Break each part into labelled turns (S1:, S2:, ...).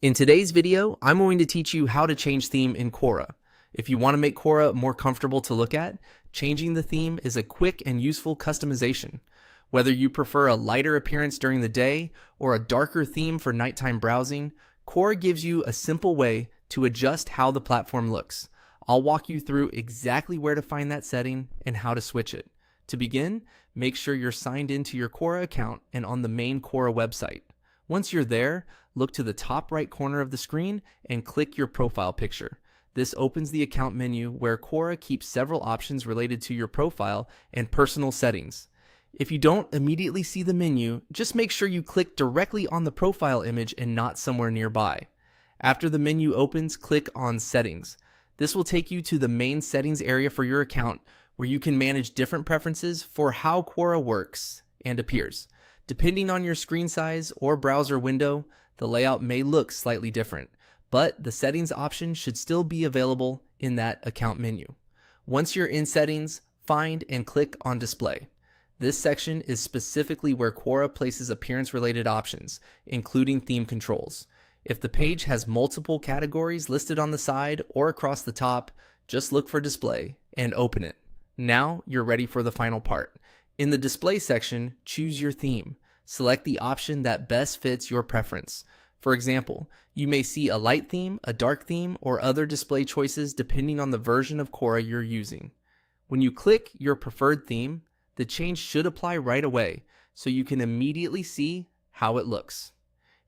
S1: In today's video, I'm going to teach you how to change theme in Quora. If you want to make Quora more comfortable to look at, changing the theme is a quick and useful customization. Whether you prefer a lighter appearance during the day or a darker theme for nighttime browsing, Quora gives you a simple way to adjust how the platform looks. I'll walk you through exactly where to find that setting and how to switch it. To begin, make sure you're signed into your Quora account and on the main Quora website. Once you're there, look to the top right corner of the screen and click your profile picture. This opens the account menu where Quora keeps several options related to your profile and personal settings. If you don't immediately see the menu, just make sure you click directly on the profile image and not somewhere nearby. After the menu opens, click on Settings. This will take you to the main settings area for your account where you can manage different preferences for how Quora works and appears. Depending on your screen size or browser window, the layout may look slightly different, but the settings option should still be available in that account menu. Once you're in settings, find and click on display. This section is specifically where Quora places appearance-related options, including theme controls. If the page has multiple categories listed on the side or across the top, just look for display and open it. Now you're ready for the final part. In the display section, choose your theme. Select the option that best fits your preference. For example, you may see a light theme, a dark theme, or other display choices depending on the version of Quora you're using. When you click your preferred theme, the change should apply right away, so you can immediately see how it looks.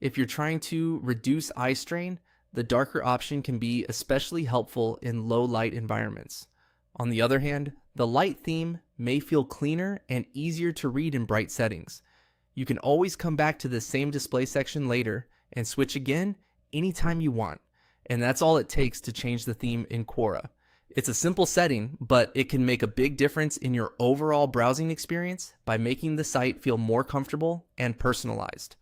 S1: If you're trying to reduce eye strain, the darker option can be especially helpful in low light environments. On the other hand, the light theme may feel cleaner and easier to read in bright settings. You can always come back to the same display section later and switch again anytime you want. And that's all it takes to change the theme in Quora. It's a simple setting, but it can make a big difference in your overall browsing experience by making the site feel more comfortable and personalized.